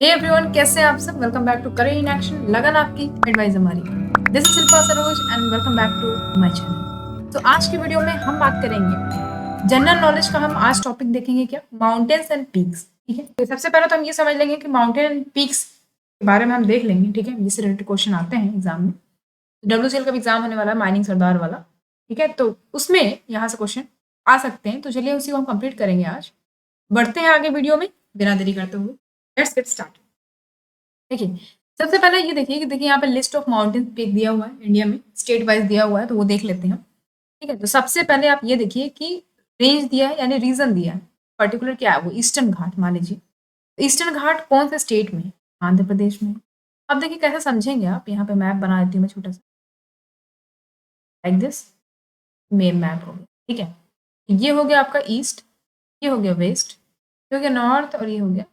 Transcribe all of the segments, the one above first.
Hey everyone, कैसे हैं आप सब। Welcome back to career in action, लगन आपकी एडवाइस हमारी। This is Shilpa Saroj and welcome back to my channel. तो आज की वीडियो में हम बात करेंगे जनरल नॉलेज का। हम आज टॉपिक देखेंगे क्या, माउंटेन्स एंड पीक्स। ठीक है, तो सबसे पहले तो हम ये समझ लेंगे कि माउंटेन एंड पीक्स के बारे में हम देख लेंगे। ठीक है, जिससे रिलेटेड क्वेश्चन आते हैं एग्जाम में। WCL का भी एग्जाम होने वाला है, माइनिंग सरदार वाला। ठीक है, तो उसमें यहाँ से क्वेश्चन आ सकते हैं। तो चलिए उसी को हम कंप्लीट करेंगे आज। बढ़ते हैं आगे वीडियो में बिना देरी करते हुए। Let's get start. देखिए, सबसे पहले ये देखिए कि देखिए यहाँ पे लिस्ट ऑफ माउंटेन पीक दिया हुआ है, इंडिया में स्टेट वाइज दिया हुआ है, तो वो देख लेते हैं हम। ठीक है, तो सबसे पहले आप ये देखिए कि रेंज दिया है, यानी रीजन दिया है। पर्टिकुलर क्या है वो, ईस्टर्न घाट मान लीजिए। तो ईस्टर्न घाट कौन से स्टेट में है? आंध्र प्रदेश में। अब देखिए कैसे समझेंगे आप, यहाँ पे मैप बना देती हूँ मैं छोटा सा, लाइक दिस। मेन मैप हो गया। ठीक है, ये हो गया आपका ईस्ट, ये हो गया वेस्ट, ये हो गया नॉर्थ, और ये हो गया।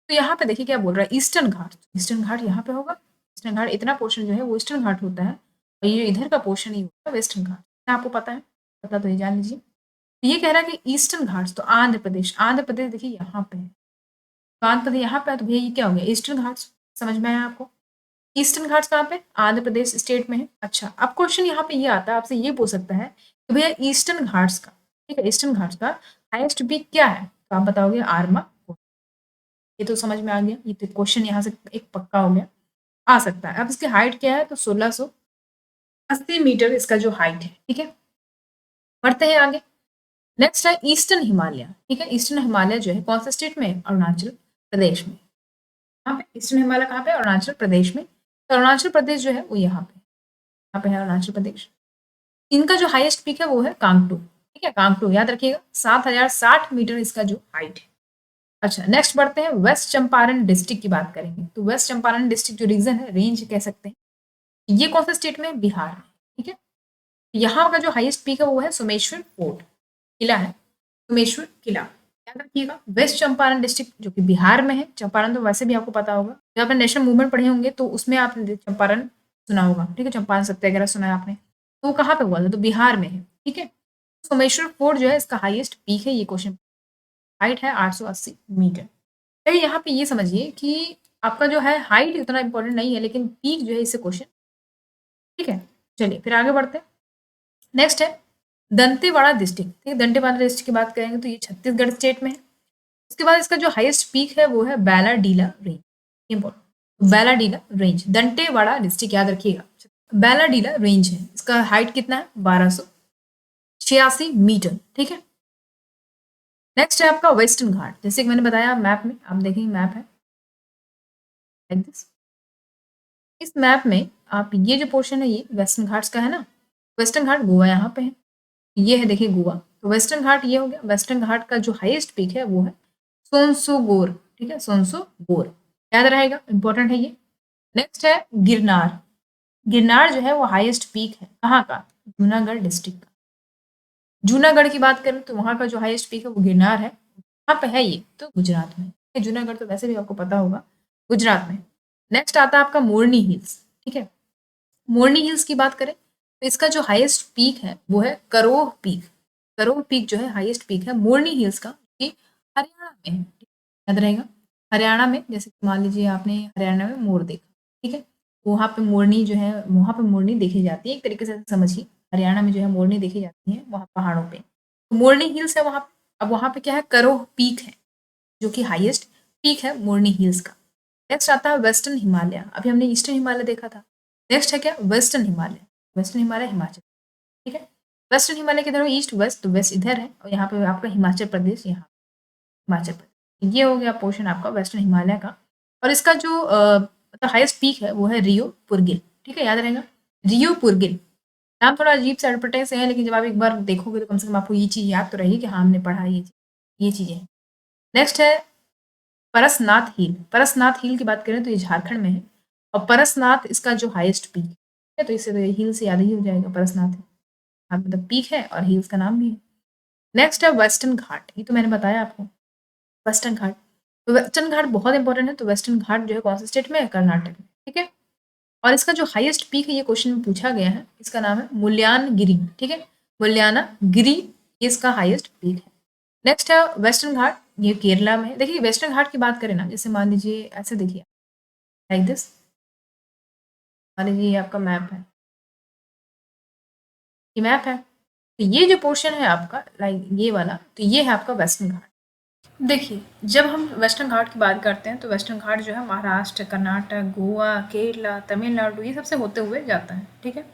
तो यहाँ पे देखिए क्या बोल रहा है, ईस्टर्न घाट। ईस्टर्न घाट यहाँ पे होगा। ईस्टर्न घाट इतना पोर्शन जो है वो ईस्टर्न घाट होता है, और ये इधर का पोर्शन ही होता है वेस्टर्न घाट। क्या आपको पता है? पता तो ये जान लीजिए। तो ये कह रहा है कि ईस्टर्न घाट्स, तो आंध्र प्रदेश। आंध्र प्रदेश देखिए यहाँ पे है, तो आंध्र प्रदेश यहाँ पे है, तो भैया ये क्या हो गया, ईस्टर्न घाट्स। समझ में आया आपको? ईस्टर्न घाट्स कहाँ पे? आंध्र प्रदेश स्टेट में है। अच्छा, अब क्वेश्चन यहाँ पे ये आता है, आपसे ये पूछ सकता है कि भैया ईस्टर्न घाट्स का, ठीक है, ईस्टर्न घाट्स का हाईएस्ट पीक क्या है? तो आप बताओगे आर्मा। ये तो समझ में आ गया, ये तो क्वेश्चन यहाँ से एक पक्का हो गया, आ सकता है। अब इसकी हाइट क्या है? तो 1680 मीटर इसका जो हाइट है। ठीक है, बढ़ते हैं आगे। नेक्स्ट है ईस्टर्न हिमालय। ठीक है, ईस्टर्न हिमालय जो है कौन से स्टेट में है? अरुणाचल प्रदेश में। कहाँ पे ईस्टर्न हिमालय? कहाँ पे? अरुणाचल प्रदेश में। तो अरुणाचल प्रदेश जो है वो यहाँ पे है अरुणाचल प्रदेश। इनका जो हाईएस्ट पीक है वो है कांगटू। ठीक है, कांगटू याद रखिएगा, 7060 मीटर इसका जो हाइट है। अच्छा, नेक्स्ट बढ़ते हैं, वेस्ट चंपारण डिस्ट्रिक्ट की बात करेंगे। तो वेस्ट चंपारण डिस्ट्रिक्ट जो रीजन है, रेंज कह सकते हैं, ये कौन सा स्टेट में है? बिहार में। ठीक है, यहाँ का जो हाईएस्ट पीक है वो है सोमेश्वर फोर्ट, किला है सोमेश्वर किला। याद रखिएगा, वेस्ट चंपारण डिस्ट्रिक्ट जो कि बिहार में है। चंपारण तो वैसे भी आपको पता होगा, जब आपने नेशनल मूवमेंट पढ़े होंगे तो उसमें आपने चंपारण सुना होगा। ठीक है, चंपारण सत्याग्रह सुना है आपने, तो वो कहाँ पे हुआ था? तो बिहार में है। ठीक है, सोमेश्वर फोर्ट जो है इसका हाईएस्ट पीक है। ये क्वेश्चन, हाइट है 880 मीटर। चलिए यहाँ पे ये समझिए कि आपका जो है हाइट उतना इंपॉर्टेंट नहीं है, लेकिन पीक जो है इससे क्वेश्चन। ठीक है, चलिए फिर आगे बढ़ते हैं। नेक्स्ट है दंतेवाड़ा डिस्ट्रिक्ट। ठीक है, दंतेवाड़ा डिस्ट्रिक्ट की बात करेंगे तो ये छत्तीसगढ़ स्टेट में है। उसके बाद इसका जो हाईएस्ट पीक है वो है Bailadila range. Important, Bailadila range, Dantewada district याद रखिएगा। बैलाडीला रेंज है, इसका हाइट कितना है? 1286 मीटर। ठीक है, नेक्स्ट है आपका वेस्टर्न घाट। जैसे कि मैंने बताया मैप में, आप देखेंगे मैप है लाइक दिस। इस मैप में आप ये जो पोर्शन है ये वेस्टर्न घाट्स का है ना। वेस्टर्न घाट गोवा यहाँ पे है, ये है देखिए गोवा। तो वेस्टर्न घाट ये हो गया। वेस्टर्न घाट का जो हाईएस्ट पीक है वो है सोनसोगोर। ठीक है, सोनसोगोर याद रहेगा, इंपॉर्टेंट है ये। नेक्स्ट है गिरनार। गिरनार जो है वो हाईएस्ट पीक है कहाँ का? जूनागढ़ डिस्ट्रिक्ट का। जूनागढ़ की बात करें तो वहाँ का जो हाईएस्ट पीक है वो गिरनार है। कहाँ पे है ये? तो गुजरात में। जूनागढ़ तो वैसे भी आपको पता होगा, गुजरात में। नेक्स्ट आता है आपका मोरनी हिल्स। ठीक है, मोरनी हिल्स की बात करें तो इसका जो हाईएस्ट पीक है वो है करोह पीक। करोह पीक जो है हाईएस्ट पीक है मोरनी हिल्स का, कि हरियाणा में है। याद रहेगा, हरियाणा में। जैसे कि मान लीजिए आपने हरियाणा में मोर देखा, ठीक है, वहाँ पे मोरनी जो है, वहाँ पे मोरनी देखी जाती है। एक तरीके से समझिए, हरियाणा में जो है मोरनी देखी जाती है वहाँ पहाड़ों पे। तो मोरनी हिल्स है वहाँ पे। अब वहाँ पे क्या है? करोह पीक है, जो कि हाईएस्ट पीक है मोरनी हिल्स का। नेक्स्ट आता है वेस्टर्न हिमालय। अभी हमने ईस्टर्न हिमालय देखा था, नेक्स्ट है क्या? वेस्टर्न हिमालय। वेस्टर्न हिमालय हिमाचल। ठीक है, वेस्टर्न हिमालय किधर हो? ईस्ट वेस्ट, तो वेस्ट इधर है, और यहाँ पे आपका हिमाचल प्रदेश, यहाँ हिमाचल प्रदेश। ये हो गया पोर्शन आपका वेस्टर्न हिमालय का। और इसका जो मतलब हाईएस्ट पीक है वो है रियो पुरगिल। ठीक है, याद रहेगा, रियो पुरगिल। नाम थोड़ा अजीब से अटपटे से है, लेकिन जब आप एक बार देखोगे तो कम से कम आपको ये चीज़ याद तो रहेगी कि हाँ हमने पढ़ा ये चीज़ें हैं। नेक्स्ट है परसनाथ हिल। परसनाथ हिल की बात करें तो ये झारखंड में है, और परसनाथ इसका जो हाईएस्ट पीक है, तो इससे तो ये हिल से याद ही हो जाएगा, परसनाथ है। हाँ, मतलब पीक है और हिल्स का नाम भी है। नेक्स्ट है वेस्टर्न घाट। ये तो मैंने बताया आपको, वेस्टर्न घाट। तो वेस्टर्न घाट बहुत इंपॉर्टेंट है। तो वेस्टर्न घाट जो है कौन से स्टेट में है? कर्नाटक में। ठीक है, और इसका जो हाईएस्ट पीक है ये क्वेश्चन में पूछा गया है, इसका नाम है मुल्यानगिरी। ठीक है, मुल्यानागिरी, ये इसका हाईएस्ट पीक है। नेक्स्ट है वेस्टर्न घाट ये केरला में। देखिए वेस्टर्न घाट की बात करें ना, जैसे मान लीजिए ऐसे देखिए लाइक दिस, मान लीजिए ये आपका मैप है, ये मैप है, तो ये जो पोर्शन है आपका लाइक ये वाला, तो ये है आपका वेस्टर्न घाट। देखिए जब हम वेस्टर्न घाट की बात करते हैं तो वेस्टर्न घाट जो है महाराष्ट्र, कर्नाटक, गोवा, केरला, तमिलनाडु ये सबसे होते हुए जाता है, ठीक है।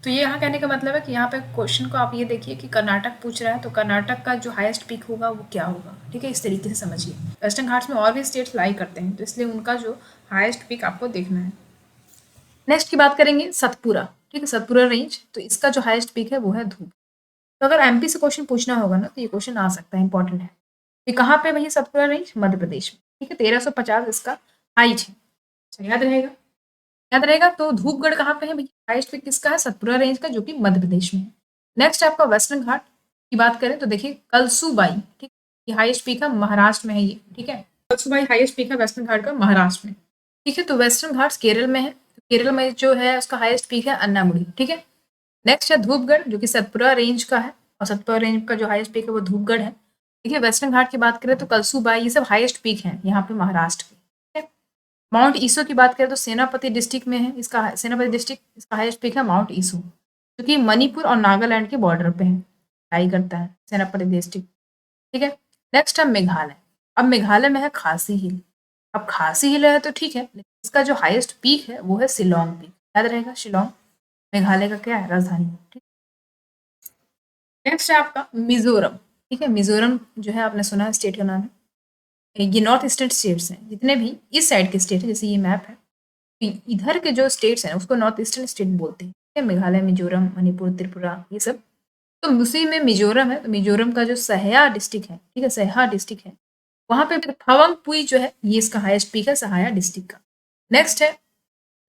तो ये यहाँ कहने का मतलब है कि यहाँ पे क्वेश्चन को आप ये देखिए कि कर्नाटक पूछ रहा है, तो कर्नाटक का जो हाईएस्ट पीक होगा वो क्या होगा, ठीक है, इस तरीके से समझिए। वेस्टर्न घाट्स में और भी स्टेट्स लाई करते हैं, तो इसलिए उनका जो हाईएस्ट पीक आपको देखना है। नेक्स्ट की बात करेंगे सतपुरा, ठीक है, सतपुरा रेंज, तो इसका जो हाईएस्ट पीक है वो है धूप। तो अगर एमपी से क्वेश्चन पूछना होगा ना तो ये क्वेश्चन आ सकता है, इंपॉर्टेंट है। ये कहाँ पे भैया सतपुरा रेंज? मध्य प्रदेश में, ठीक है, 1350 इसका हाइट है। अच्छा याद रहेगा, याद रहेगा। तो धूपगढ़ कहाँ पे है भैया? हाईएस्ट पीक किसका है? सतपुरा रेंज का, जो कि मध्य प्रदेश में है। नेक्स्ट आपका वेस्टर्न घाट की बात करें तो देखिए कलसुबाई, ठीक, ये हाईएस्ट पीक है, महाराष्ट्र में है ये, ठीक है। कलसुबाई हाईएस्ट पीक है वेस्टर्न घाट का, महाराष्ट्र में, ठीक है। तो वेस्टर्न घाट्स केरल में है, तो केरल में जो है उसका हाईएस्ट पीक है अन्नामुड़ी, ठीक है। नेक्स्ट है धूपगढ़, जो कि सतपुरा रेंज का है, और सतपुरा रेंज का जो हाईएस्ट पीक है वो धूपगढ़ है। देखिए वेस्टर्न घाट की बात करें तो कलसुबाई, ये सब हाईएस्ट पीक है यहाँ पे महाराष्ट्र के, ठीक है। माउंट ईसो की बात करें तो सेनापति डिस्ट्रिक्ट में है, इसका सेनापति डिस्ट्रिक्ट, इसका हाईएस्ट पीक है माउंट ईसो, जो कि मणिपुर और नागालैंड के बॉर्डर पे है, लाई करता है सेनापति डिस्ट्रिक्ट, ठीक है। नेक्स्ट है मेघालय। अब मेघालय में है खासी हिल। अब खासी हिल है तो ठीक है, लेकिन इसका जो हाईएस्ट पीक है वो है शिलोंग पीक, याद रहेगा, शिलोंग मेघालय का क्या है? राजधानी, ठीक। नेक्स्ट है आपका मिजोरम, ठीक है। मिजोरम जो है आपने सुना है, स्टेट का नाम है। ये नॉर्थ ईस्टर्न स्टेट्स हैं, जितने भी इस साइड के स्टेट है, जैसे ये मैप है, तो इधर के जो स्टेट्स हैं उसको नॉर्थ ईस्टर्न स्टेट बोलते हैं, ठीक है। मेघालय, मिजोरम, मणिपुर, त्रिपुरा, ये सब। तो उसी में मिजोरम है, तो मिजोरम का जो सहाया डिस्ट्रिक्ट है, ठीक है, सहाया डिस्ट्रिक्ट है, वहां पे फवंगपुई जो है ये इसका हाईएस्ट पीक है, सहाया डिस्ट्रिक्ट का। नेक्स्ट है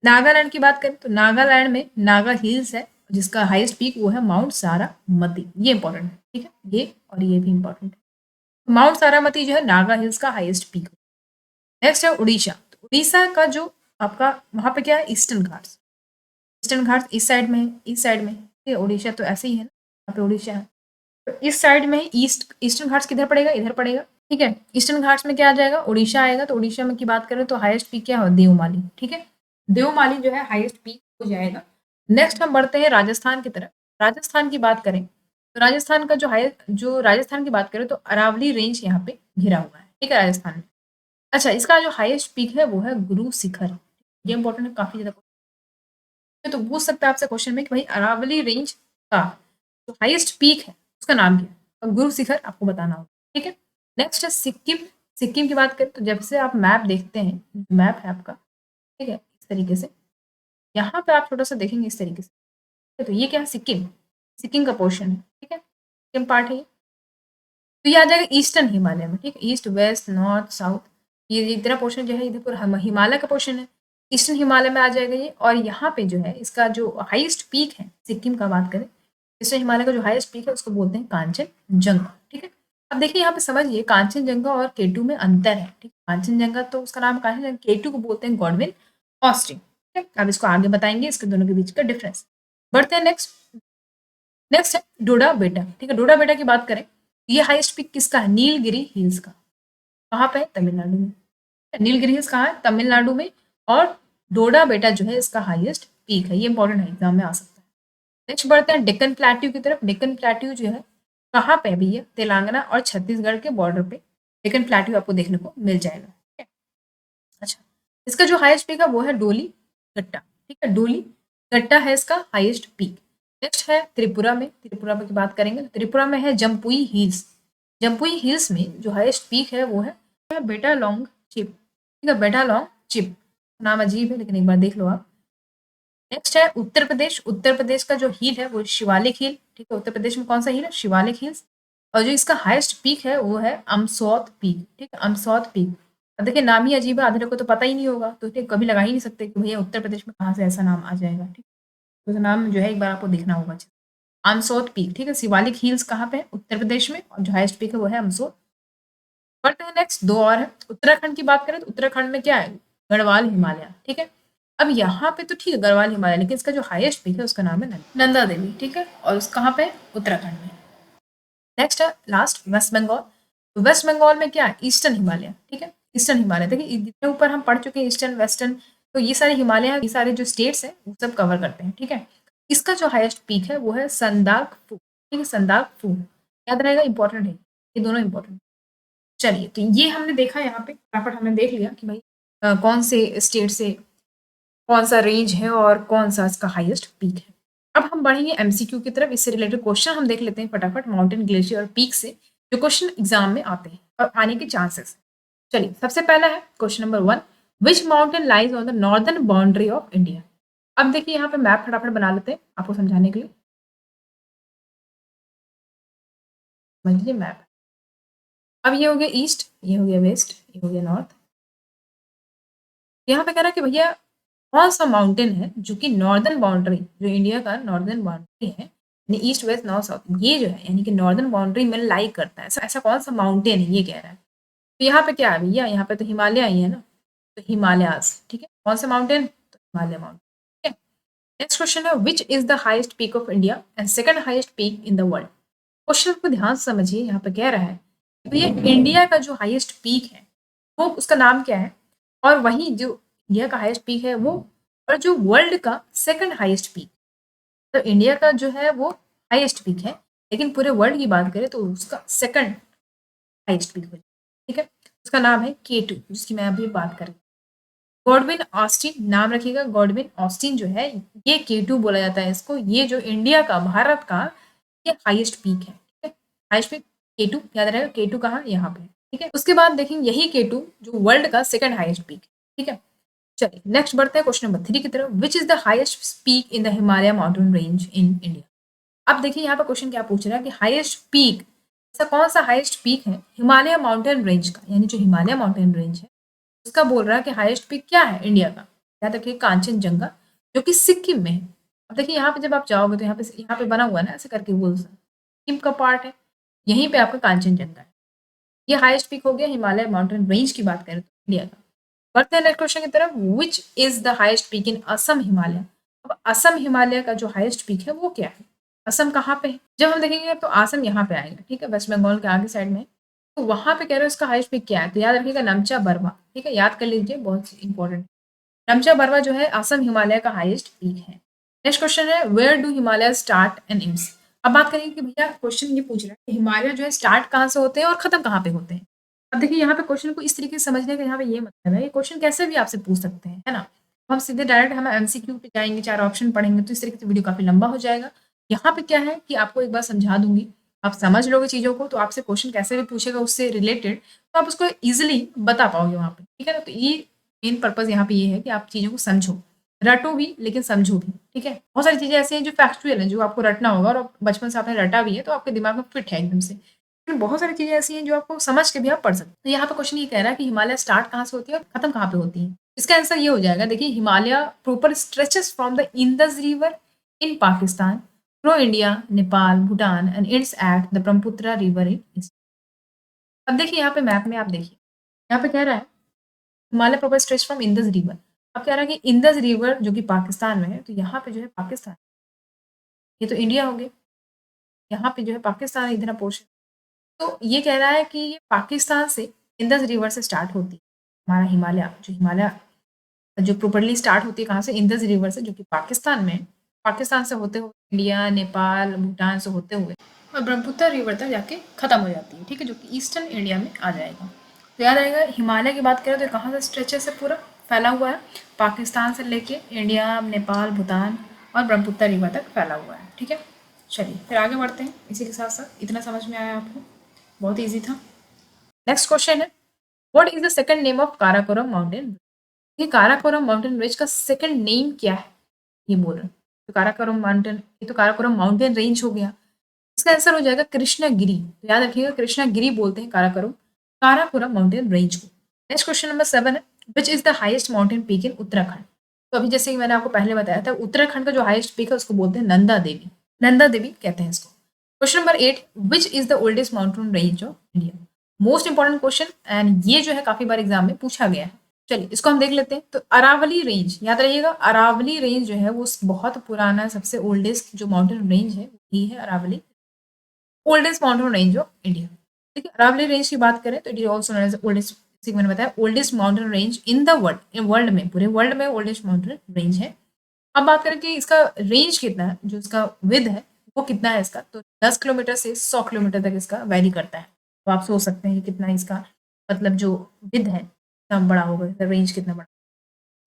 नागालैंड की बात करें तो नागालैंड में नागा हिल्स है, जिसका हाईएस्ट पीक वो है माउंट सारामती, ये इंपॉर्टेंट है, ठीक है, ये और ये भी इंपॉर्टेंट है। माउंट सारामती जो है नागा हिल्स का हाईएस्ट पीक। नेक्स्ट है उड़ीसा। तो उड़ीसा का जो आपका वहां पे क्या है? ईस्टर्न घाट्स, ईस्टर्न घाट्स इस साइड में है, इस साइड में है, ठीक है। उड़ीसा तो ऐसे ही है ना, यहाँ पे उड़ीसा है, तो इस साइड में ईस्ट, ईस्टर्न घाट्स किधर पड़ेगा? इधर पड़ेगा, ठीक है। ईस्टर्न घाट्स में क्या आ जाएगा? उड़ीसा आएगा। तो उड़ीसा में की बात करें तो हाईएस्ट पीक क्या है? देवमाली, ठीक है, देवमाली जो है हाईएस्ट पीक हो जाएगा। नेक्स्ट हम बढ़ते हैं राजस्थान की तरफ। राजस्थान की बात करें तो राजस्थान का जो राजस्थान की बात करें तो अरावली रेंज यहाँ पे घिरा हुआ है, ठीक है, राजस्थान में। अच्छा, इसका जो हाईएस्ट पीक है वो है गुरु शिखर, ये इंपॉर्टेंट है, काफी ज्यादा। तो पूछ सकता है आपसे क्वेश्चन में कि भाई अरावली रेंज का जो हाईएस्ट पीक है उसका नाम क्या है? अब गुरु शिखर आपको बताना होगा, ठीक है। नेक्स्ट है सिक्किम। सिक्किम की बात करें तो जब से आप मैप देखते हैं, मैप है आपका, ठीक है, इस तरीके से, यहाँ पे आप छोटा सा देखेंगे इस तरीके से, तो ये क्या है? सिक्किम, सिक्किम का पोर्शन है, ठीक है, सिक्किम पार्ट है ये। तो ये आ जाएगा ईस्टर्न हिमालय में, ठीक है, ईस्ट, वेस्ट, नॉर्थ, साउथ, ये इतना पोर्शन जो है इधर पूरा हिमालय का पोर्शन है, ईस्टर्न हिमालय में आ जाएगा ये। और यहाँ पे जो है इसका जो हाईएस्ट पीक है, सिक्किम का बात करें, ईस्टर्न हिमालय का जो हाईएस्ट पीक है उसको बोलते हैं कांचनजंगा, ठीक है। अब देखिए यहाँ पे समझिए, कांचनजंगा और केटू में अंतर है, ठीक है। कांचनजंगा तो उसका नाम कांचनजंगा, केटू को बोलते हैं गॉडविन ऑस्टिन, ठीक है। अब इसको आगे बताएंगे, इसके दोनों के बीच का डिफरेंस। बढ़ते हैं नेक्स्ट। नेक्स्ट है डोडा बेटा, ठीक है। डोडा बेटा की बात करें, ये हाईएस्ट पीक किसका है? नीलगिरी हिल्स का। कहाँ पे है? तमिलनाडु में। नीलगिरी हिल्स कहाँ है? तमिलनाडु में। और डोडा बेटा जो है इसका हाईएस्ट पीक है, ये इंपॉर्टेंट है, एग्जाम में आ सकता है। नेक्स्ट बढ़ते हैं डेक्कन प्लेट्यू की तरफ। डेक्कन प्लेट्यू जो है कहाँ पे है भैया? तेलंगाना और छत्तीसगढ़ के बॉर्डर पे डेक्कन प्लेट्यू आपको देखने को मिल जाएगा, ठीक है। अच्छा, इसका जो हाईएस्ट पीक है वो है डोली गट्टा, ठीक है, डोली गट्टा है इसका हाईएस्ट पीक। नेक्स्ट है त्रिपुरा में। त्रिपुरा की बात करेंगे तो त्रिपुरा में है जम्पुई हिल्स। जम्पुई हिल्स में जो हाईएस्ट पीक है वो है बेटा लॉन्ग चिप, ठीक है, बेटा लॉन्ग चिप, नाम अजीब है लेकिन एक बार देख लो आप। नेक्स्ट है उत्तर प्रदेश। उत्तर प्रदेश का जो हिल है वो शिवालिक हिल, ठीक है। उत्तर प्रदेश में कौन सा हिल है? शिवालिक हिल्स। और जो इसका हाईएस्ट पीक है वो है अमसौत पीक, ठीक है, अमसौत पीक। अब देखिए नाम ही अजीब है, आधे लोग को तो पता ही नहीं होगा, तो ठीक कभी लगा ही नहीं सकते कि भैया उत्तर प्रदेश में कहाँ से ऐसा नाम आ जाएगा, ठीक। तो नाम जो है एक बार आपको देखना होगा। अमसौत पीक, ठीक है, शिवालिक हिल्स कहाँ पे है? उत्तर प्रदेश में, और जो हाईएस्ट पीक है वो है अमसौत। बढ़ते हैं नेक्स्ट, दो और है। उत्तराखंड की बात करें तो उत्तराखंड में क्या है? गढ़वाल हिमालय, ठीक है। अब यहाँ पे तो ठीक है गढ़वाल हिमालय, लेकिन इसका जो हाईएस्ट पीक है उसका नाम है नंदा देवी, ठीक है, और उस कहाँ पे? उत्तराखंड में। नेक्स्ट है लास्ट वेस्ट बंगाल। तो वेस्ट बंगाल में क्या है, ईस्टर्न हिमालय, ठीक है, ईस्टर्न हिमालय। देखिए जितने ऊपर हम पढ़ चुके हैं ईस्टर्न वेस्टर्न, तो ये सारे हिमालय, ये सारे जो स्टेट्स हैं वो सब कवर करते हैं, ठीक है। इसका जो हाईएस्ट पीक है वो है संदाकफू, ठीक है, संदाकफू, याद रहेगा, इंपॉर्टेंट है, ये दोनों इंपॉर्टेंट। चलिए, तो ये हमने देखा यहाँ पे, फटाफट हमने देख लिया कि भाई कौन से स्टेट से कौन सा रेंज है और कौन सा इसका हाईएस्ट पीक है। अब हम बढ़ेंगे एमसीक्यू की तरफ, इससे रिलेटेड क्वेश्चन हम देख लेते हैं फटाफट, माउंटेन, ग्लेशियर और पीक से जो क्वेश्चन एग्जाम में आते हैं और आने के चांसेस। चलिए, सबसे पहला है question number 1, which mountain lies on the northern boundary of India. अब देखिए यहाँ पे मैप फटाफट बना लेते हैं आपको समझाने के लिए, समझ लीजिए मैप। अब ये हो गया ईस्ट, ये हो गया वेस्ट, ये हो गया नॉर्थ। यहाँ पे कह रहा है कि भैया कौन सा माउंटेन है जो कि नॉर्दर्न बाउंड्री, जो इंडिया का नॉर्दर्न बाउंड्री है, यानी ईस्ट वेस्ट नॉर्थ साउथ, ये जो है यानी कि नॉर्दर्न बाउंड्री में लाई करता है, ऐसा ऐसा कौन सा माउंटेन है, ये कह रहा है। तो यहाँ पे क्या है भैया, यहाँ पे तो हिमालय ही है ना, तो हिमालयाज, ठीक है, कौन सा माउंटेन, तो हिमालय माउंटेन, ठीक है। नेक्स्ट क्वेश्चन है, which is the highest peak of India and second highest peak in the world. Question को ध्यान से समझिए, यहाँ पे कह रहा है कि भैया इंडिया का जो हाईएस्ट पीक है वो उसका नाम क्या है, और वही जो इंडिया का हाईएस्ट पीक है वो, और जो वर्ल्ड का सेकंड हाईएस्ट पीक, तो इंडिया का जो है वो हाईएस्ट पीक है, लेकिन पूरे वर्ल्ड की बात करें तो उसका सेकंड हाईएस्ट पीक हो, ठीक है। उसका नाम है K2, जिसकी मैं अभी बात कर रही हूँ। गॉडविन ऑस्टिन नाम रखिएगा, गॉडविन ऑस्टिन जो है, ये K2 बोला जाता है इसको, ये जो इंडिया का, भारत का ये हाईएस्ट पीक है, ठीक है। हाईएस्ट पीक K2, याद रहेगा, K2 कहाँ, यहाँ पे, ठीक है। उसके बाद देखेंगे यही K2 जो वर्ल्ड का सेकंड हाईएस्ट पीक है, ठीक है। चलिए नेक्स्ट बढ़ते हैं क्वेश्चन नंबर 3 की तरफ, विच is the highest peak in the Himalaya mountain range in India. अब देखिए यहाँ पर क्वेश्चन क्या पूछ रहा है कि हाईएस्ट पीक, ऐसा कौन सा हाईएस्ट पीक है हिमालय माउंटेन रेंज का, यानी जो हिमालय माउंटेन रेंज है उसका बोल रहा है कि हाईएस्ट पीक क्या है इंडिया का। याद रखिए कांचनजंगा, जो कि सिक्किम में है। अब देखिए यहाँ पे जब आप जाओगे तो यहाँ पे बना हुआ है ना ऐसे करके गोल सा, सिक्किम का पार्ट है, यहीं पे आपका कांचनजंगा है। ये हाईएस्ट पीक हो गया हिमालय माउंटेन रेंज की बात करें तो इंडिया का। बढ़ते हैं नेक्स्ट क्वेश्चन की तरफ, विच is the highest peak in Assam Himalaya. अब असम हिमालय का जो हाईएस्ट पीक है वो क्या है, असम कहाँ पे है, जब हम देखेंगे तो असम यहाँ पे आएगा, ठीक है, वेस्ट बंगाल के आगे साइड में। तो वहां पे कह रहे हो इसका हाईएस्ट पीक क्या है, तो याद रखिएगा नमचा बरवा, ठीक है, याद कर लीजिए, बहुत इंपॉर्टेंट। नमचा बरवा जो है असम हिमालय का हाईएस्ट पीक है। नेक्स्ट क्वेश्चन है, where do Himalaya start and ends. अब बात करेंगे कि भैया क्वेश्चन ये पूछ रहा है कि हिमालय जो है स्टार्ट कहाँ से होते हैं और खत्म कहाँ पे होते हैं। अब देखिए यहाँ पे क्वेश्चन को इस तरीके से समझने का यहाँ पे ये मतलब है, ये क्वेश्चन कैसे भी आपसे पूछ सकते हैं, है ना। हम सीधे डायरेक्ट हम एमसीक्यू पे जाएंगे, 4 ऑप्शन पढ़ेंगे तो इस तरीके से वीडियो काफी लंबा हो जाएगा। यहाँ पे क्या है कि आपको एक बार समझा दूंगी, आप समझ लोगे चीजों को, तो आपसे क्वेश्चन कैसे भी पूछेगा उससे रिलेटेड, तो आप उसको इजिली बता पाओगे वहाँ पे, ठीक है ना। तो ये मेन पर्पज यहाँ पे ये है कि आप चीजों को समझो, रटो भी लेकिन समझो भी, ठीक है। बहुत सारी चीजें ऐसी हैं जो फैक्चुअल है, जो आपको रटना होगा और बचपन से आपने रटा भी है तो आपके दिमाग में फिट है एकदम से, लेकिन बहुत सारी चीजें ऐसी हैं जो आपको समझ के भी आप पढ़ सकते हैं। तो यहाँ पे क्वेश्चन ये कह रहा है कि हिमालय स्टार्ट कहाँ से होती है और खत्म कहाँ पे होती है। इसका आंसर ये हो जाएगा, देखिए Himalaya proper stretches from the Indus river in Pakistan through India, Nepal, Bhutan and it's at the Brahmaputra river in east. अब देखिए यहाँ पे मैप में आप देखिए, यहाँ पे कह रहा है Himalaya proper stretch from Indus river. अब कह रहा है कि इंदस रिवर जो कि पाकिस्तान में है, तो यहाँ पे जो है पाकिस्तान, ये तो इंडिया हो गया, यहाँ पे जो है पाकिस्तान है इतना पोर्शन। तो ये कह रहा है कि ये पाकिस्तान से इंदस रिवर से स्टार्ट होती है हमारा हिमालय, जो हिमालय जो प्रॉपरली स्टार्ट होती है कहाँ से, इंदस रिवर से, जो कि पाकिस्तान में है। पाकिस्तान से होते हुए इंडिया, नेपाल, भूटान से होते हुए और ब्रह्मपुत्र रिवर तक जाके खत्म हो जाती है, ठीक है, जो कि ईस्टर्न इंडिया में आ जाएगा। तो याद रहेगा हिमालय की बात करें तो कहाँ से स्ट्रेचेस से पूरा फैला हुआ है, पाकिस्तान से लेके इंडिया, नेपाल, भूटान और ब्रह्मपुत्र रिवर तक फैला हुआ है, ठीक है। चलिए फिर आगे बढ़ते हैं, इसी के साथ साथ इतना समझ में आया आपको, बहुत ईजी था। नेक्स्ट क्वेश्चन है, what is the second name of Karakoram mountain. ये काराकोरम माउंटेन रेंज का सेकंड नेम क्या है, ये बोल रहे हैं। तो काराकोरम माउंटेन, ये तो काराकोरम माउंटेन रेंज हो गया, इसका आंसर हो जाएगा कृष्णागिरी। तो याद रखिएगा कृष्णागिरी बोलते हैं काराकोरम, काराकोरम माउंटेन रेंज को। नेक्स्ट क्वेश्चन नंबर 7 है, which is the highest mountain peak in Uttarakhand. तो अभी जैसे कि मैंने आपको पहले बताया था, उत्तराखंड का जो हाईएस्ट पीक है उसको बोलते हैं नंदा देवी, नंदा देवी कहते हैं इसको। Question number 8, which is the oldest mountain range of India. Most important question, and ये जो है काफी बार एग्जाम में पूछा गया है। चलिए इसको हम देख लेते हैं। तो अरावली रेंज, याद रहिएगा अरावली रेंज जो है वो बहुत पुराना, सबसे ओल्डेस्ट जो माउंटेन रेंज है ये है Aravali, oldest mountain range of India. देखिए अरावली रेंज की बात करें तो it is also known as oldest, जैसे मैंने बताया oldest mountain range in the world, world में, पूरे वर्ल्ड में ओल्डेस्ट माउंटेन रेंज है। अब बात करें कि इसका रेंज कितना है, जो इसका विद है वो कितना है इसका, तो 10 किलोमीटर से 100 किलोमीटर तक इसका वैरी करता है। तो आप सोच सकते हैं कि कितना इसका मतलब जो विद है कितना बड़ा होगा, रेंज कितना बड़ा।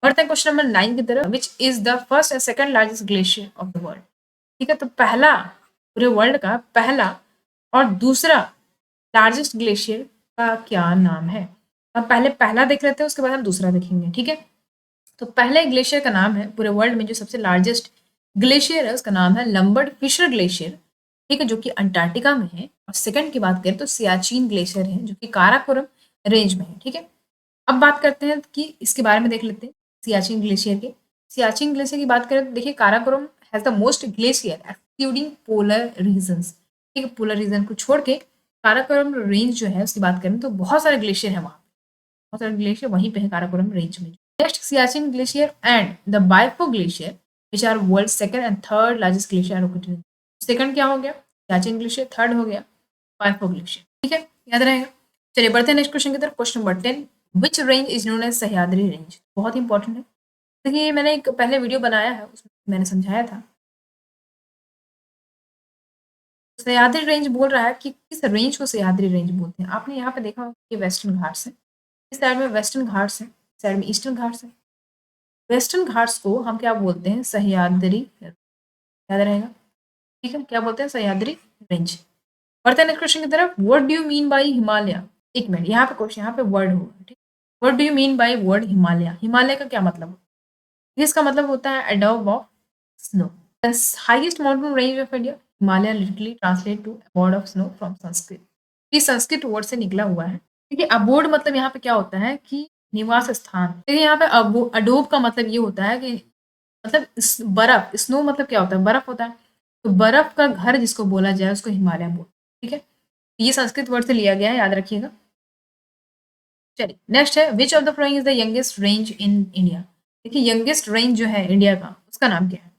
बढ़ते हैं क्वेश्चन नंबर 9 की तरफ, विच is the first and second largest glacier of the world. ठीक है, तो पहला, पूरे वर्ल्ड का पहला और दूसरा लार्जेस्ट ग्लेशियर का क्या नाम है। अब पहले पहला देख लेते हैं, उसके बाद हम दूसरा देखेंगे। ठीक है, तो पहले ग्लेशियर का नाम है पूरे वर्ल्ड में जो सबसे लार्जेस्ट ग्लेशियर है उसका नाम है लंबर्ड फिशर ग्लेशियर। ठीक है, जो कि अंटार्कटिका में है। और सेकंड की बात करें तो सियाचिन ग्लेशियर है, जो कि काराकोरम रेंज में है। ठीक है, अब बात करते हैं कि इसके बारे में देख लेते हैं सियाचिन ग्लेशियर के। सियाचिन ग्लेशियर की बात करें तो देखिए Karakoram has the most glacier excluding polar regions. ठीक है, पोलर रीजन को छोड़ के काराकोरम रेंज जो है उसकी बात करें तो बहुत सारे ग्लेशियर है वहाँ, बहुत सारे ग्लेशियर वहीं पे है काराकोरम रेंज में। Next Siachen glacier and the Biafo glacier which are world second and third largest glacier. Second क्या हो गया, सियाचिन ग्लेशियर, थर्ड हो गया बाइफो ग्लेशियर। ठीक है, याद रहेगा। चलिए बढ़ते हैं नेक्स्ट क्वेश्चन की तरफ। Question number 10, which range is known as Sahyadri range. बहुत इंपॉर्टेंट है। देखिए मैंने एक पहले वीडियो बनाया है, उसमें मैंने समझाया था। सह्याद्री रेंज बोल रहा है कि किस रेंज को सह्याद्री रेंज बोलते हैं। आपने यहाँ पे देखा होगा कि वेस्टर्न घाट्स है, इस साइड में वेस्टर्न घाट्स है, इस साइड में ईस्टर्न घाट्स है। वेस्टर्न घाट्स को हम क्या बोलते हैं, सह्याद्री, याद रहेगा। ठीक है, क्या बोलते हैं, सह्याद्री रेंज। बढ़ते हैं नेक्स्ट क्वेश्चन की तरफ। What do you mean bye Himalaya. एक मिनट, यहाँ पे क्वेश्चन, यहाँ पे वर्ड होगा। ठीक, what do you mean by word Himalaya. Himalaya का क्या मतलब है, इसका मतलब होता है अडोब of snow. The highest mountain range of India, Himalaya literally translate to abode of snow from Sanskrit. ये संस्कृत वर्ड से निकला हुआ है। देखिए अबोर्ड मतलब यहाँ पे क्या होता है कि निवास स्थान। देखिए यहाँ पे अडोब का मतलब ये होता है कि मतलब बर्फ, स्नो मतलब क्या होता है, बर्फ होता है। तो बर्फ का घर जिसको बोला जाए उसको हिमालय बोलते हैं। ठीक है, ये संस्कृत वर्ड से लिया गया है, याद रखिएगा। चलिए नेक्स्ट है, which of the following is the youngest range in India. देखिए यंगेस्ट रेंज जो है इंडिया का, उसका नाम क्या है,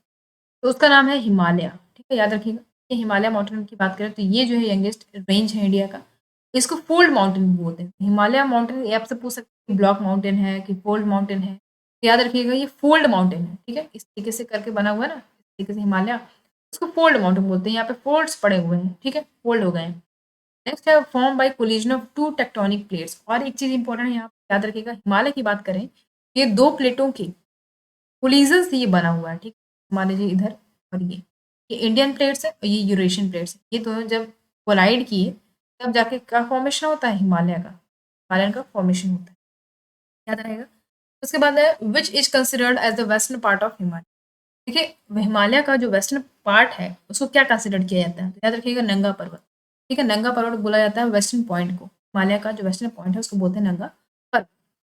तो उसका नाम है हिमालय। ठीक है, याद रखिएगा। ये हिमालय माउंटेन की बात करें तो ये जो है यंगेस्ट रेंज है इंडिया का। इसको फोल्ड माउंटेन भी बोलते हैं। हिमालय माउंटेन ये आपसे पूछ सकते हैं ब्लॉक माउंटेन है कि फोल्ड माउंटेन है, तो याद रखिएगा ये फोल्ड माउंटेन है। ठीक है, इस तरीके से करके बना हुआ है ना, इस तरीके से हिमालय, उसको फोल्ड माउंटेन बोलते हैं। यहाँ पे फोल्ड्स पड़े हुए हैं। ठीक है, फोल्ड हो गए हैं। नेक्स्ट है, form by collision of two tectonic plates. और एक चीज इंपॉर्टेंट है यहाँ पे, याद रखिएगा, हिमालय की बात करें, ये दो प्लेटों की कोलिजन से ये बना हुआ है। ठीक, मान लीजिए इधर और ये इंडियन प्लेट्स है और ये यूरेशियन प्लेट्स है। ये दोनों जब कोलाइड किए तब जाके क्या फॉर्मेशन होता है, हिमालय का, हिमालयन का फॉर्मेशन होता है। याद रहेगा। उसके बाद है, which is considered as the western part of Himalaya. देखिए हिमालय का जो वेस्टर्न पार्ट है उसको क्या कंसिडर किया जाता है, तो याद रखिएगा नंगा पर्वत। ठीक है, नंगा पर्वत बोला जाता है वेस्टर्न पॉइंट को, हिमालय का जो वेस्टर्न पॉइंट है उसको बोलते हैं नंगा पर्वत।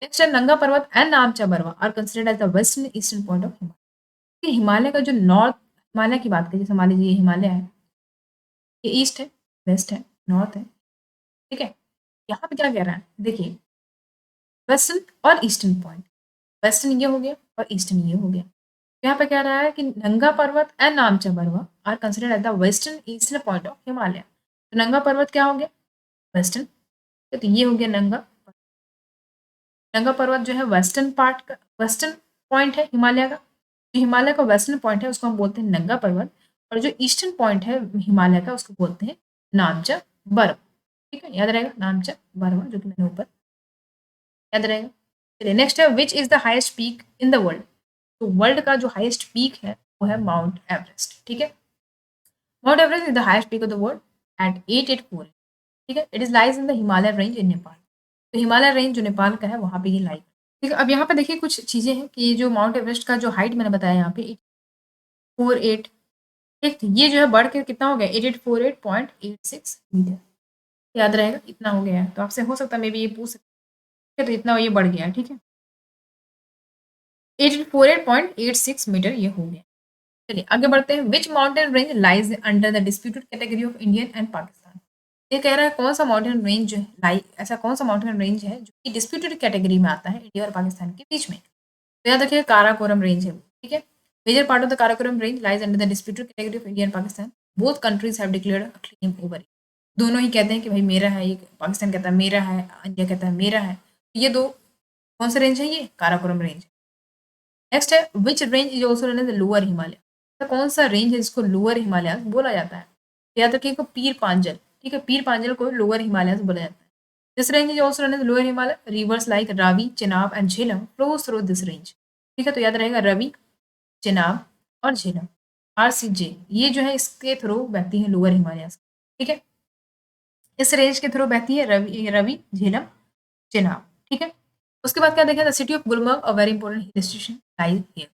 नेक्स्ट है, Nanga Parbat and Namcha Barwa are considered as the western eastern point of Himalaya. Himalaya का जो नॉर्थ, हिमालय की बात करें, जैसे मान लीजिए ये हिमालय है, ये ईस्ट है, वेस्ट है, नॉर्थ है। ठीक है, यहाँ पे क्या कह रहा है, देखिए वेस्टर्न और ईस्टर्न पॉइंट, वेस्टर्न ये हो गया और ईस्टर्न ये हो गया। यहाँ पे कह रहा है कि Nanga Parbat and Namcha Barwa are considered as the western eastern point of Himalaya. तो नंगा पर्वत क्या हो गया, वेस्टर्न, तो ये हो गया नंगा। नंगा पर्वत जो है वेस्टर्न पार्ट का, वेस्टर्न पॉइंट है हिमालय का। जो हिमालय का वेस्टर्न पॉइंट है उसको हम बोलते हैं नंगा पर्वत, और जो ईस्टर्न पॉइंट है हिमालय का उसको बोलते हैं नामचा बर्व। ठीक है, याद रहेगा, नामचा बर्व, जो कि मैंने ऊपर, याद रहेगा। चलिए नेक्स्ट है, which is the highest peak in the world. तो वर्ल्ड का जो हाईएस्ट पीक है वो है माउंट एवरेस्ट। ठीक है, mount Everest is the highest peak of the world at 884। ठीक है, it is lies in the Himalaya range इन नेपाल। तो हिमालय रेंज जो नेपाल का है वहाँ पे ये लाई। ठीक है, अब यहाँ पे देखिए कुछ चीज़ें हैं कि ये जो माउंट एवरेस्ट का जो हाइट मैंने बताया यहाँ पे 848। ठीक, ये जो है बढ़ के कितना हो गया, 8848.86 मीटर। याद रहेगा, इतना हो गया है। तो आपसे हो सकता है मे बी ये पूछ सकते हैं, तो इतना ये बढ़ गया है। ठीक है, 8848.86 मीटर ये हो गया। चलिए आगे बढ़ते हैं। विच mountain range lies under the disputed category of Indian and Pakistan. ये कह रहा है कौन सा माउंटेन रेंज जो है लाई, ऐसा कौन सा माउंटेन रेंज है जो कि डिस्प्यूटेड कैटेगरी में आता है इंडिया और पाकिस्तान के बीच में। तो याद रखिए काराकोरम रेंज है। ठीक है, major part of the Karakoram range lies under the disputed category of India and Pakistan. Both countries have declared a claim over it. दोनों ही कहते हैं कि भाई मेरा है, ये पाकिस्तान कहता है मेरा है, इंडिया कहता है मेरा है। ये दो कौन सा रेंज है? ये काराकोरम रेंज। नेक्स्ट है which range is also known as lower Himalaya. तो कौन सा रेंज है जिसको लोअर हिमालय बोला जाता है? तो याद रखिएगा पीर पांजल। ठीक है, पीर पांजल को लोअर हिमालय बोला जाता है। This range is also known as lower Himalaya. Rivers like Ravi, Chenab and Jhelum flows through this range. ठीक है, तो याद रहेगा रवि, चेनाब और झेलम, RCJ, ये जो है इसके थ्रू बहती है लोअर हिमालय। ठीक है, इस रेंज के थ्रू बहती है रवि, झेलम, चेनाब। ठीक है, उसके बाद क्या देखें? The city of Gulmarg a very important hill station lies here.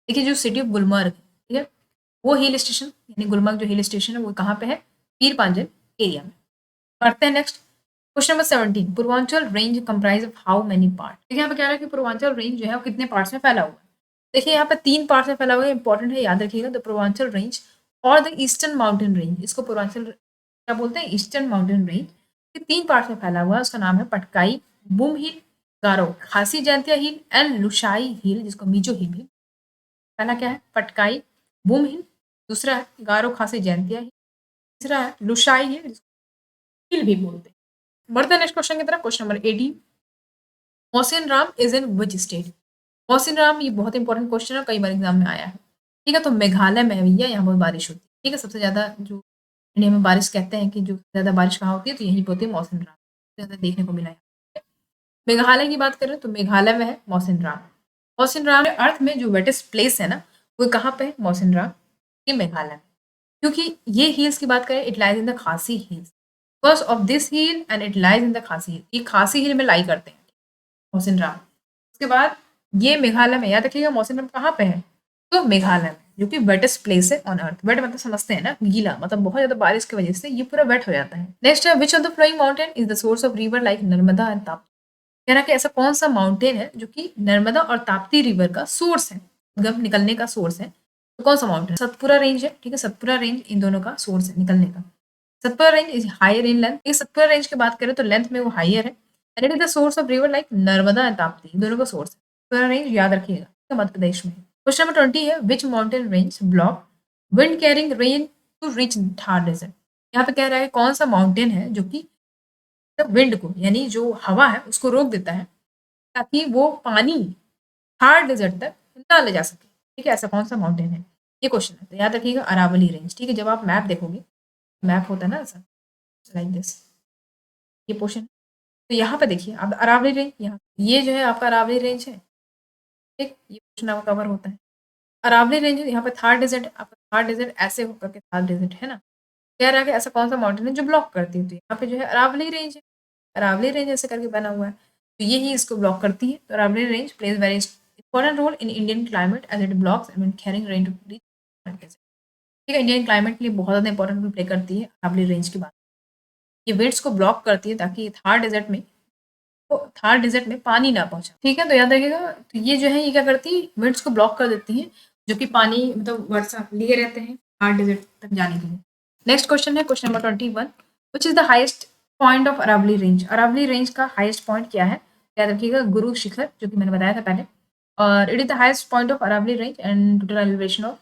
देखिए जो सिटी ऑफ गुलमर्ग, ठीक है, वो हिल स्टेशन यानी गुलमर्ग जो हिल स्टेशन है वो कहाँ पे है? पीर पांजल एरिया में। पढ़ते हैं next question number 17। Purvanchal range comprise of how many part. देखिए यहाँ पे क्या है कि पूर्वांचल रेंज जो है वो कितने पार्ट्स में फैला हुआ है? देखिए यहाँ पे 3 पार्ट्स में फैला हुआ है, इंपॉर्टेंट है, याद रखिएगा। द पूर्वांचल रेंज और द ईस्टर्न माउंटेन रेंज, इसको पूर्वांचल क्या बोलते हैं? Eastern mountain range. ये 3 पार्ट्स में फैला हुआ है, उसका नाम है पटकाई, बुम हिल, गारो खासी जयंतिया हिल एंड लुशाई हिल, जिसको मीजो हिल भी। पहला क्या है? पटकाई बुम हिल, दूसरा है गारो खासी जयंतिया हिल, तीसरा है लुशाई हिल, जिसको हिल भी बोलते हैं। बढ़ते हैं नेक्स्ट क्वेश्चन की तरफ। Question number 18। Mohsin Ram is in which state? Mohsin Ram, ये बहुत इंपॉर्टेंट क्वेश्चन है, कई बार एग्जाम में आया है। ठीक है, तो मेघालय में है भैया, यहाँ बहुत बारिश होती है। ठीक है, सबसे ज्यादा जो इंडिया में बारिश कहते हैं कि जो ज्यादा बारिश कहाँ होती है, तो यहीं पे होती है मौसिन राम, ज्यादा देखने को मिला है। मेघालय की बात करें तो मेघालय में है मौसिन राम। मौसिन राम अर्थ में जो वेटेस्ट प्लेस है ना, वो कहाँ पे है? मौसिन राम, ये मेघालय में। क्योंकि ये हिल्स की बात करें, इट लाइज इन द खासी hills, because of this hill and it lies in the खासी हिल, ये खासी हिल में लाई करते हैं मौसिन राम। उसके बाद ये मेघालय में, याद रखिएगा मौसिन राम कहाँ पे है? तो मेघालय में, जो कि वेटेस्ट प्लेस है ऑन अर्थ। वेट मतलब समझते हैं ना, गीला मतलब बहुत ज्यादा बारिश की वजह से ये पूरा वेट हो जाता है। नेक्स्ट है which of the flowing mountain is the source of river like Narmada and Tapti. कह रहा है कि ऐसा कौन सा माउंटेन है जो कि नर्मदा और ताप्ती रिवर का सोर्स है, उद्गम निकलने का सोर्स है। तो कौन सा माउंटेन? सतपुरा रेंज है। ठीक है, सतपुरा रेंज इन दोनों का सोर्स है निकलने का। Satpura range is higher in length. ये सतपुरा रेंज की बात करें तो लेंथ में वो हायर है, and it is the source of river like Narmada and Tapti, दोनों का सोर्स है। सतपुरा रेंज याद रखिएगा, मध्य प्रदेश में। क्वेश्चन नंबर 20 है which mountain range block wind carrying rain to reach Thar desert. यहाँ पे कह रहा है कौन सा माउंटेन है जो कि विंड को यानी जो हवा है उसको रोक देता है, ताकि वो पानी थार डेजर्ट तक ना ले जा सके। ठीक है, ऐसा कौन सा माउंटेन है? ये क्वेश्चन है, तो याद रखिएगा अरावली रेंज। ठीक है, जब आप मैप देखोगे, मैप होता है ना ऐसा लाइक दिस, ये पोर्शन, तो यहाँ पे देखिए आप अरावली रेंज, यहाँ ये जो है आपका अरावली रेंज है। ठीक, ये पोर्शन आपका कवर होता है। अरावली रेंज यहाँ पे थार डेजर्ट, आपका थार डेजर्ट ऐसे होकर के थार डेजर्ट है ना। कह रहा है कि ऐसा कौन सा माउंटेन है जो ब्लॉक करती है? तो यहाँ पे जो है अरावली रेंज है। अरावली रेंज ऐसे करके बना हुआ है, तो ये ही इसको ब्लॉक करती है। तो Aravali range plays very important role in Indian climate as it blocks and carrying rain to reach. ठीक है, इंडियन क्लाइमेट के लिए बहुत ज़्यादा इंपॉर्टेंट रोल प्ले करती है अरावली रेंज की बात। ये वेट्स को ब्लॉक करती है ताकि थार डेजर्ट में, तो थार डेजर्ट में पानी ना पहुंचा। ठीक है, तो याद रखिएगा, तो ये जो है ये क्या करती है? विंड्स को ब्लॉक कर देती है, जो कि पानी मतलब वर्षा लिए रहते हैं थार डेजर्ट तक जाने के लिए। नेक्स्ट क्वेश्चन है question number 21। Which is the highest point of Aravali range? Aravali range का हाईएस्ट पॉइंट क्या है? याद रखिएगा गुरु शिखर, जो कि मैंने बताया था पहले, और it is the highest point of Aravali range and total elevation of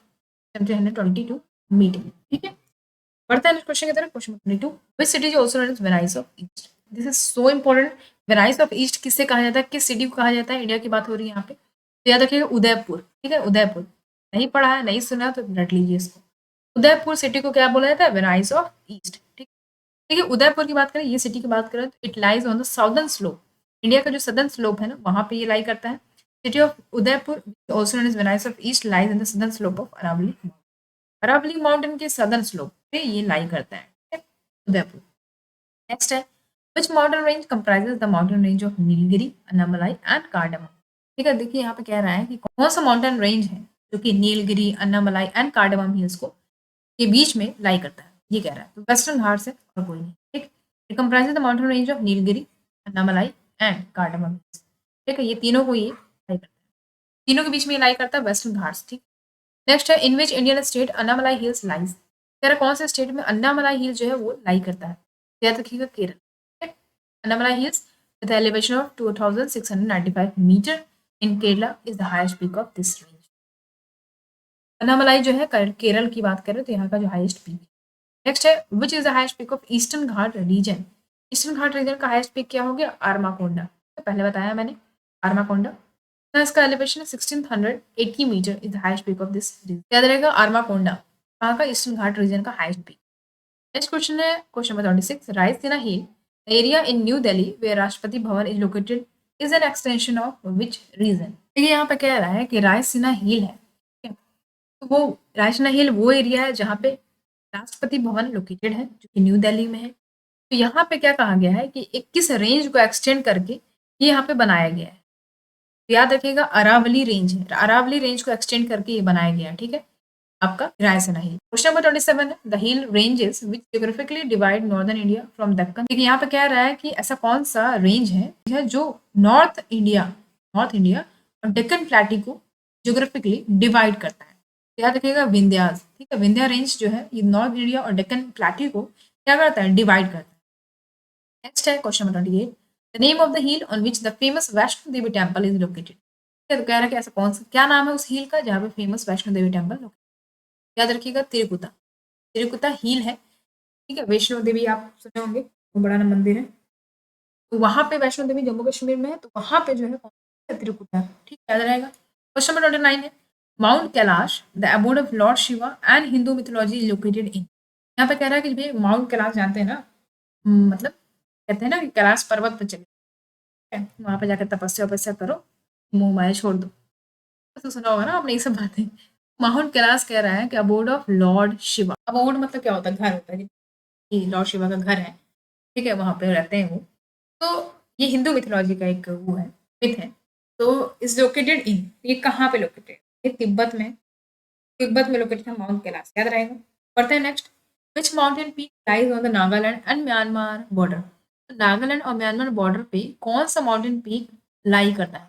722 meter. ठीक है, बढ़ते हैं क्वेश्चन की तरफ। Question 22। Which city is also known as Venice of east? This is so important. Venice of east किससे कहा जाता है, किस सिटी को कहा जाता है? इंडिया की बात हो रही है यहाँ पे, तो याद रखिएगा उदयपुर। ठीक है, उदयपुर। नहीं पढ़ा है, नहीं सुना तो रट लीजिए इसको। उदयपुर सिटी को क्या बोला जाता है? Venice of east. ठीक, ठीक है, उदयपुर की बात करें, ये सिटी की बात करें तो it lies on the southern slope. India का जो सदर्न स्लोप है ना, वहां पे ये लाई करता है। City of Udaipur also known as Venice of east lies in the southern slope of Aravali. Aravali mountain के सदर्न स्लोप पे ये लाई करता है। ठीक है, उदयपुर। नेक्स्ट है which mountain range comprises the mountain range of Nilgiri, Annamalai and cardamom. ठीक है, देखिए यहाँ पे कह रहा है कि कौन सा माउंटेन रेंज है जो कि Nilgiri, Annamalai and cardamom hills को के बीच में लाई करता है। ये कह रहा है, तो वेस्टर्न घाट्स है और कोई नहीं। ठीक, it comprises the mountain range of Nilgiri, Annamalai and cardamom hills. ठीक है, ये तीनों को ये लाई करता है, तीनों के बीच में ये लाई करता है वेस्टर्न घाट्स। ठीक, नेक्स्ट है in which Indian state Annamalai hills lies. कह रहा कौन से स्टेट में अन्नामलाई हिल जो है वो लाई करता है? याद रखिएगा Kerala. Annamalai Hills with an elevation of 2695 meter in Kerala is the highest peak of this range. Annamalai जो है केरल की बात करें तो यहाँ का जो हाईएस्ट पीक है। नेक्स्ट है which is the highest peak of eastern Ghat region. Eastern Ghat region का हाईएस्ट पीक क्या हो गया? आरमाकोंडा। तो पहले बताया मैंने आरमाकोंडा। तो इसका एलिवेशन है 1680 meter is the highest peak of this region. याद रहेगा आरमाकोंडा कहाँ का? ईस्टर्न घाट रीजन का हाईएस्ट पीक। नेक्स्ट क्वेश्चन है question number 26 Raisina hill area in new Delhi where Rashtrapati Bhavan is located is an extension of which region. देखिए यहाँ पे कह रहा है कि रायसीना हिल है, ठीक है? तो वो रायसीना हिल वो एरिया है जहाँ पे राष्ट्रपति भवन लोकेटेड है जो कि न्यू दिल्ली में है। तो यहाँ पे क्या कहा गया है कि 21 रेंज को एक्सटेंड करके ये यहाँ पे बनाया गया है। तो याद रखिएगा अरावली रेंज है, अरावली रेंज को एक्सटेंड करके ये बनाया गया है, ठीक है? आपका रायसीना हिल। क्वेश्चन नंबर 27 है the hill ranges which geographically divide northern India from Deccan. देखिए यहाँ पे कह रहा है कि ऐसा कौन सा रेंज है जो नॉर्थ इंडिया और डेक्कन प्लेटी को जियोग्राफिकली डिवाइड करता है। तो याद रखिएगा विंध्यास, ठीक है? विंध्या रेंज जो है ये नॉर्थ इंडिया और डेक्कन प्लेटी को क्या करता है? डिवाइड करता है। नेक्स्ट है question number 28 the name of the hill on which the famous Vaishno Devi temple is located. तो कह रहा है कि ऐसा कौन सा क्या नाम है उस हिल का जहाँ पे फेमस वैष्णो देवी टेम्पल। याद रखिएगा तिरुकुता, तिरुकुता हिल है, ठीक है? वैष्णो देवी आप सुने होंगे, वो बड़ा ना मंदिर है। तो वहां पे वैष्णो देवी जम्मू कश्मीर में है, तो वहां पे जो है कौन सा? तिरुकुता, ठीक है? याद रहेगा। क्वेश्चन नंबर 29 है mount Kailash the abode of lord Shiva and Hindu mythology is located in. यहाँ पे कह रहा है कि भाई माउंट कैलाश जानते हैं ना, मतलब कहते हैं ना कि कैलाश पर्वत पे चले, ठीक है? वहां पे जाकर तपस्या वपस्या करो, मुंह माया छोड़ दो, तो सुना होगा ना आपने ये सब बातें। माउंट कैलाश कह रहा है कि abode of lord Shiva. Abode मतलब क्या होता है? घर होता है, कि लॉर्ड शिवा का घर है, ठीक है? वहां पे रहते हैं वो। तो ये हिंदू मिथोलॉजी का एक वो है, मिथ है। तो इज लोकेटेड इन, ये कहाँ पे लोकेटेड? ये तिब्बत में, तिब्बत में लोकेटेड है माउंट कैलाश, याद रहेगा। पढ़ते हैं next which mountain peak lies on the Nagaland and Myanmar border. तो नागालैंड और म्यांमार बॉर्डर पे कौन सा माउंटेन पीक लाई करता है?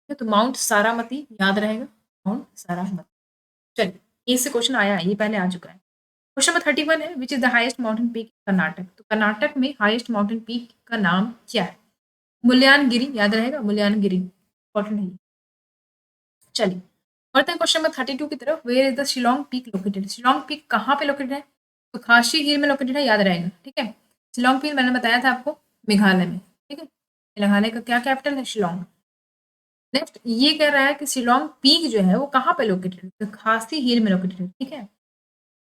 तो माउंट सारामती, याद रहेगा माउंट सारामती। चलिए इससे क्वेश्चन आया है, ये पहले आ चुका है। क्वेश्चन नंबर 31 है which is the highest mountain peak Karnataka. तो कर्नाटक में हाईएस्ट माउंटेन पीक का नाम क्या है? मुल्यानगिरी, याद रहेगा मुल्यानगिरी, इंपॉर्टेंट है। चलिए बढ़ते हैं क्वेश्चन नंबर 32 की तरफ where is the Shillong peak located. Shillong peak कहाँ पे लोकेटेड है? तो खासी हिल में लोकेटेड है, याद रहेगा, ठीक है? शिलोंग पीक मैंने बताया था आपको मेघालय में, ठीक है? मेघालय का क्या कैपिटल है? शिलोंग। नेक्स्ट ये कह रहा है कि शिलोंग पीक जो है वो कहाँ पे लोकेटेड है? तो खासी हिल में लोकेटेड है, ठीक है?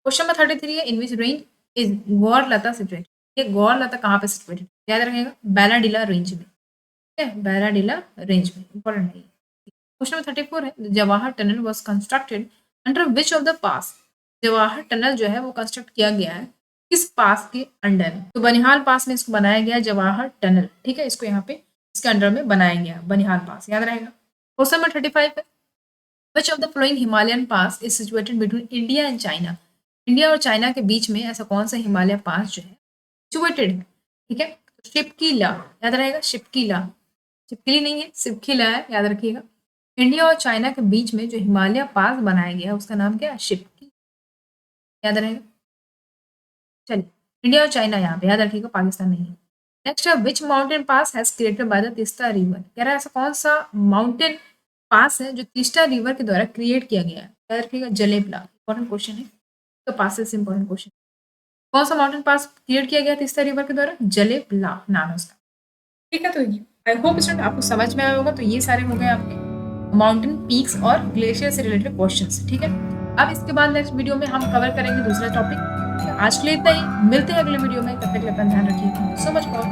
क्वेश्चन नंबर 33 है in which range is गौरलता situated. ये गौरलता कहाँ पे सिचुएटेड? याद रखिएगा बैलाडीला रेंज में, ठीक है? बैलाडीला रेंज में, इंपॉर्टेंट है। क्वेश्चन नंबर 34 है Jawahar tunnel was constructed under which of the pass. Jawahar tunnel जो है वो कंस्ट्रक्ट किया गया है किस पास के अंडर में? तो बनिहाल पास में इसको बनाया गया जवाहर टनल, ठीक है? इसको यहाँ पे इसके अंडर में बनाया गया बनिहाल पास, याद रहेगा। क्वेश्चन नंबर 35 है which of the flowing Himalayan pass is situated between India and China. India और चाइना के बीच में ऐसा कौन सा हिमालय पास जो है सिचुएटेड है, ठीक है? तो शिपकीला, याद रहेगा शिपकीला, शिपकिली नहीं है शिपकीला है, याद रखिएगा। इंडिया और चाइना के बीच में जो हिमालय पास बनाया गया है उसका नाम क्या है? शिपकी, याद रहेगा। चलिए इंडिया और चाइना यहाँ पे, याद रखिएगा पाकिस्तान नहीं है। नेक्स्ट है which mountain pass has created by the Teesta river. कह रहा है ऐसा कौन सा माउंटेन पास है जो तीस्ता रिवर के द्वारा क्रिएट किया गया है? याद रखिएगा जलेबला, इंपॉर्टेंट क्वेश्चन है, तो पासेस से इंपॉर्टेंट क्वेश्चन। कौन सा माउंटेन पास क्रिएट किया गया तीस्ता रिवर के द्वारा? जलेबला नाम है उसका, ठीक है? तो आई होप स्टूडेंट आपको समझ में आया होगा। तो ये सारे हो गए आपके माउंटेन पीक्स और ग्लेशियर से रिलेटेड क्वेश्चंस, ठीक है? अब इसके बाद नेक्स्ट वीडियो में हम कवर करेंगे दूसरा टॉपिक। आज के लिए इतना ही, मिलते हैं अगले वीडियो में, तब तक के लिए अपना ध्यान रखिए। So much for